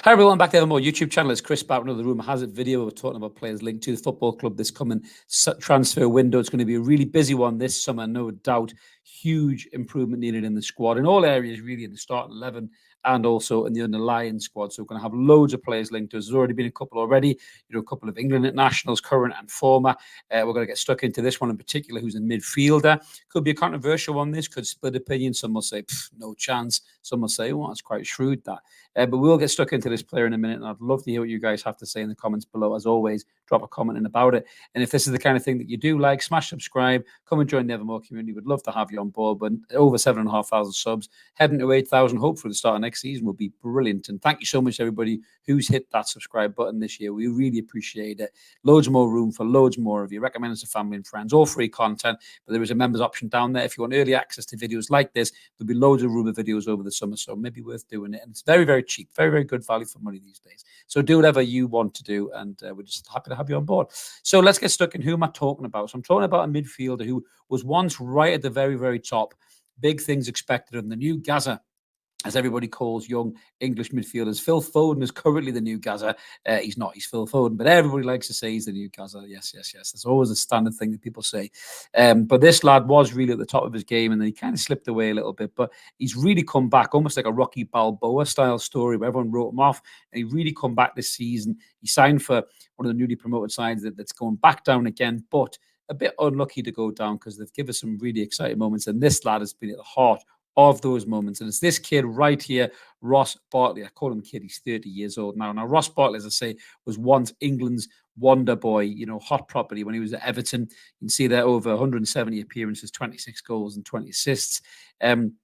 Hi everyone, back to Evermore YouTube channel. It's Chris back with another Rumour Has It video. We're talking about players linked to the football club this coming transfer window. It's going to be a really busy one this summer, no doubt. Huge improvement needed in the squad in all areas, really, in the starting 11 and also in the underlying squad. So we're going to have loads of players linked to us. There's already been a couple already, a couple of England internationals, current and former. We're going to get stuck into this one in particular, who's a midfielder. Could be a controversial one, this could split opinion. Some will say, no chance. Some will say, oh, that's quite shrewd, that. But we'll get stuck into this player in a minute, and I'd love to hear what you guys have to say in the comments below. As always, drop a comment in about it. And if this is the kind of thing that you do like, smash subscribe, come and join the Evermore community. We'd love to have you on board. But over 7,500 subs, heading to 8,000, hopefully the start of next season will be brilliant. And thank you so much, everybody who's hit that subscribe button this year. We really appreciate it. Loads more room for loads more of you. Recommend us to family and friends. All free content, but there is a members option down there. If you want early access to videos like this, there'll be loads of Rumour videos over the summer, so maybe worth doing it. And it's very, very cheap, very, very good value for money these days. So do whatever you want to do, and we're just happy to have you on board. So let's get stuck in. Who am I talking about? So I'm talking about a midfielder who was once right at the very, very top. Big things expected of him. The new Gaza, as everybody calls young English midfielders. Phil Foden is currently the new Gaza. He's not, he's Phil Foden, but everybody likes to say he's the new Gaza. Yes, yes, yes. That's always a standard thing that people say. But this lad was really at the top of his game, and then he kind of slipped away a little bit, but he's really come back, almost like a Rocky Balboa style story where everyone wrote him off, and he really come back this season. He signed for one of the newly promoted sides that's going back down again, but a bit unlucky to go down because they've given us some really exciting moments, and this lad has been at the heart of those moments. And it's this kid right here, Ross Barkley. I call him kid. He's 30 years old now. Now, Ross Barkley, as I say, was once England's wonder boy, hot property when he was at Everton. You can see there over 170 appearances, 26 goals and 20 assists. And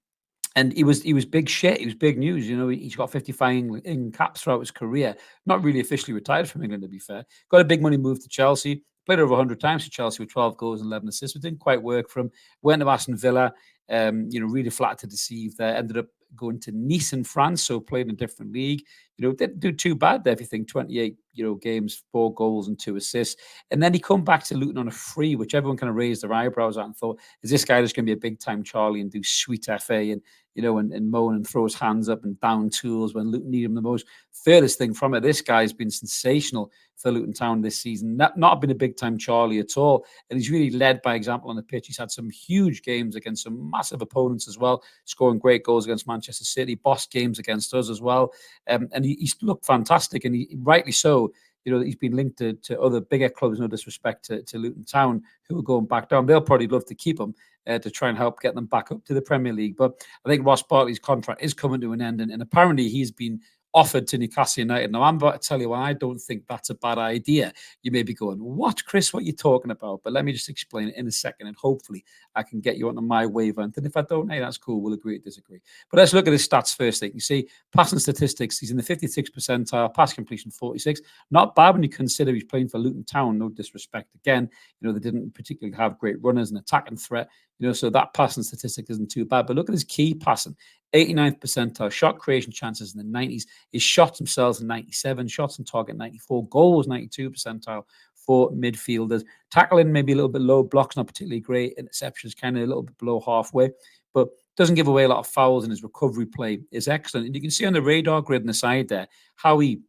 he was big shit. He was big news. He's got 55 England caps throughout his career. Not really officially retired from England, to be fair. Got a big money move to Chelsea. Played over 100 times for Chelsea with 12 goals and 11 assists. But didn't quite work for him. Went to Aston Villa. Really flat to deceive there. Ended up going to Nice in France, so played in a different league. Didn't do too bad there, if you think. 28, games, 4 goals and 2 assists. And then he come back to Luton on a free, which everyone kind of raised their eyebrows at and thought, is this guy just going to be a big-time Charlie and do sweet FA and moan and throw his hands up and down tools when Luton need him the most? Furthest thing from it, this guy's been sensational for Luton Town this season. Not been a big-time Charlie at all. And he's really led by example on the pitch. He's had some huge games against some massive opponents as well, scoring great goals against Manchester City, boss games against us as well. And he's looked fantastic, and he rightly so. He's been linked to other bigger clubs, no disrespect to Luton Town, who are going back down. They'll probably love to keep him to try and help get them back up to the Premier League. But I think Ross Barkley's contract is coming to an end, and apparently he's been offered to Newcastle United. Now, I'm about to tell you why I don't think that's a bad idea. You may be going, what, Chris, what are you talking about? But let me just explain it in a second, and hopefully I can get you onto my wavelength. And if I don't, hey, that's cool. We'll agree to disagree. But let's look at his stats first. You see, passing statistics, he's in the 56th percentile, pass completion 46. Not bad when you consider he's playing for Luton Town, no disrespect. Again, they didn't particularly have great runners and attacking threat. So that passing statistic isn't too bad. But look at his key passing. 89th percentile, shot creation chances in the 90s. His shots themselves in 97, shots on target 94, goals 92 percentile for midfielders. Tackling maybe a little bit low, blocks not particularly great, interceptions kind of a little bit below halfway, but doesn't give away a lot of fouls, and his recovery play is excellent. And you can see on the radar grid on the side there how he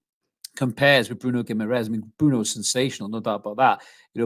compares with Bruno Guimaraes. I mean, Bruno's sensational, no doubt about that.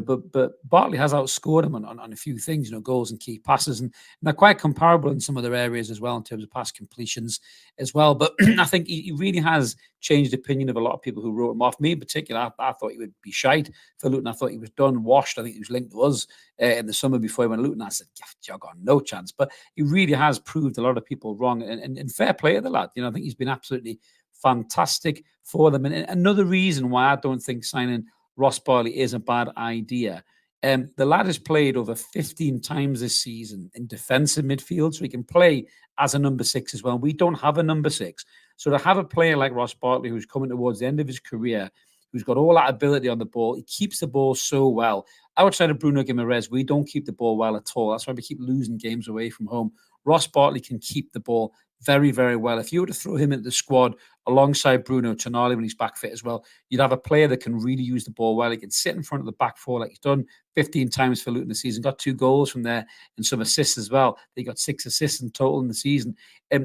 But Bartley has outscored him on a few things, goals and key passes, and they're quite comparable in some other areas as well in terms of pass completions as well. But I think he really has changed the opinion of a lot of people who wrote him off. Me in particular, I thought he would be shite for Luton. I thought he was done, washed. I think he was linked to us in the summer before he went to Luton. I said, yeah, I've got no chance. But he really has proved a lot of people wrong, and fair play to the lad. I think he's been absolutely fantastic for them. And another reason why I don't think signing Ross Barkley is a bad idea. The lad has played over 15 times this season in defensive midfield, so he can play as a number 6 as well. We don't have a number 6. So to have a player like Ross Barkley, who's coming towards the end of his career, who's got all that ability on the ball, he keeps the ball so well. Outside of Bruno Guimaraes, we don't keep the ball well at all. That's why we keep losing games away from home. Ross Barkley can keep the ball very, very well. If you were to throw him into the squad alongside Bruno Tonali when he's back fit as well, you'd have a player that can really use the ball well. He can sit in front of the back four like he's done 15 times for Luton this season, got 2 goals from there and some assists as well. He got 6 assists in total in the season.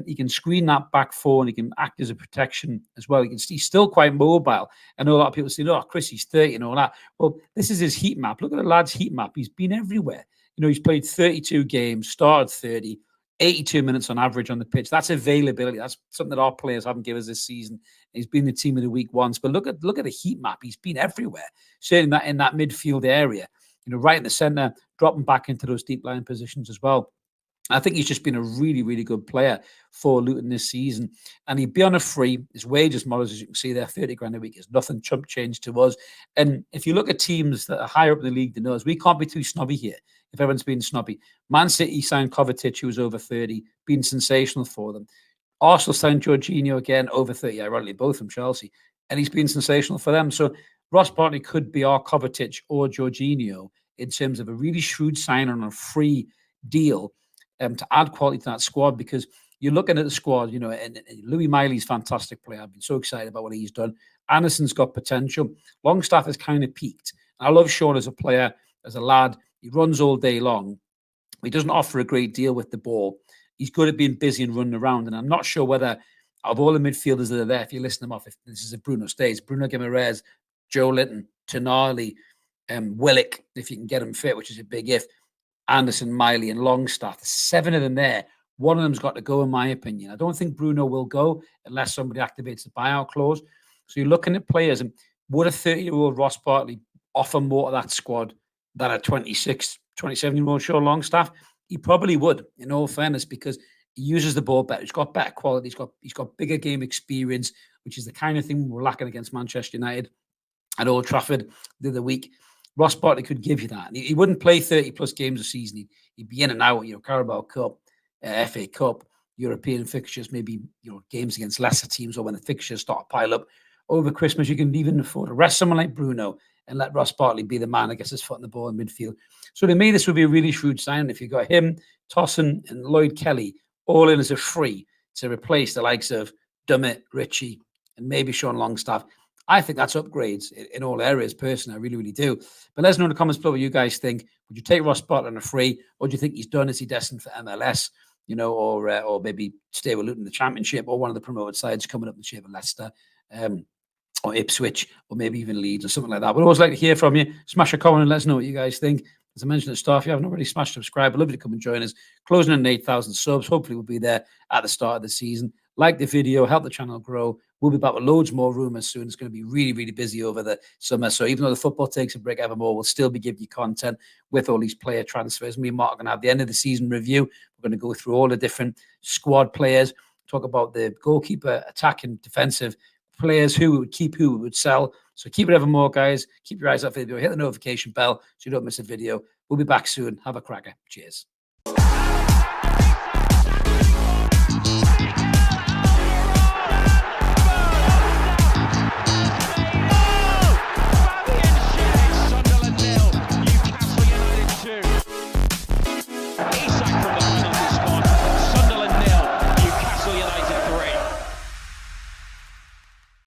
He can screen that back four and he can act as a protection as well. He's still quite mobile. I know a lot of people say, oh, Chris, he's 30 and all that. Well, this is his heat map. Look at the lad's heat map. He's been everywhere. He's played 32 games, started 30, 82 minutes on average on the pitch. That's availability. That's something that our players haven't given us this season. He's been the team of the week once, but look at the heat map. He's been everywhere, certainly in that midfield area. Right in the centre, dropping back into those deep line positions as well. I think he's just been a really, really good player for Luton this season. And he'd be on a free. His wages models, as you can see there, 30 grand a week is nothing chump change to us. And if you look at teams that are higher up in the league than us, we can't be too snobby here if everyone's being snobby. Man City signed Kovacic, who was over 30, been sensational for them. Arsenal signed Jorginho again, over 30, ironically, both from Chelsea. And he's been sensational for them. So Ross Barkley could be our Kovacic or Jorginho in terms of a really shrewd sign on a free deal to add quality to that squad, because you're looking at the squad, and Louis Miley's a fantastic player. I've been so excited about what he's done. Anderson's got potential. Longstaff has kind of peaked. I love Sean as a player, as a lad. He runs all day long. He doesn't offer a great deal with the ball. He's good at being busy and running around. And I'm not sure whether, of all the midfielders that are there, if you listen them off, if this is a Bruno stays, Bruno Guimaraes, Joe Linton, Tonali, Willock, if you can get him fit, which is a big if, Anderson, Miley, and Longstaff. 7 of them there. One of them's got to go, in my opinion. I don't think Bruno will go unless somebody activates the buyout clause. So you're looking at players, and would a 30-year-old Ross Barkley offer more to that squad than a 26, 27-year-old Sean Longstaff? He probably would, in all fairness, because he uses the ball better. He's got better quality. He's got bigger game experience, which is the kind of thing we're lacking against Manchester United at Old Trafford the other week. Ross Barkley could give you that. He wouldn't play 30-plus games a season. He'd be in and out, Carabao Cup, FA Cup, European fixtures, maybe, games against lesser teams, or when the fixtures start to pile up over Christmas. You can even afford to rest someone like Bruno and let Ross Barkley be the man that gets his foot in the ball in midfield. So to me, this would be a really shrewd sign if you got him, Tosson, and Lloyd Kelly all in as a free to replace the likes of Dummett, Ritchie, and maybe Sean Longstaff. I think that's upgrades in all areas, personally. I really, really do. But let us know in the comments below what you guys think. Would you take Ross Barkley on a free, or do you think he's done? Is he destined for MLS, or maybe stay with Luton in the Championship, or one of the promoted sides coming up in the shape of Leicester, or Ipswich, or maybe even Leeds, or something like that? We'd always like to hear from you. Smash a comment and let us know what you guys think. As I mentioned at the start, if you haven't already smashed subscribe, I'd love you to come and join us. Closing in 8,000 subs. Hopefully we'll be there at the start of the season. Like the video, help the channel grow. We'll be back with loads more rumours soon. It's going to be really, really busy over the summer. So even though the football takes a break, Evermore will still be giving you content with all these player transfers. Me and Mark are going to have the end of the season review. We're going to go through all the different squad players, talk about the goalkeeper, attacking, defensive players, who we would keep, who we would sell. So keep it Evermore, guys. Keep your eyes out for the video. Hit the notification bell so you don't miss a video. We'll be back soon. Have a cracker. Cheers.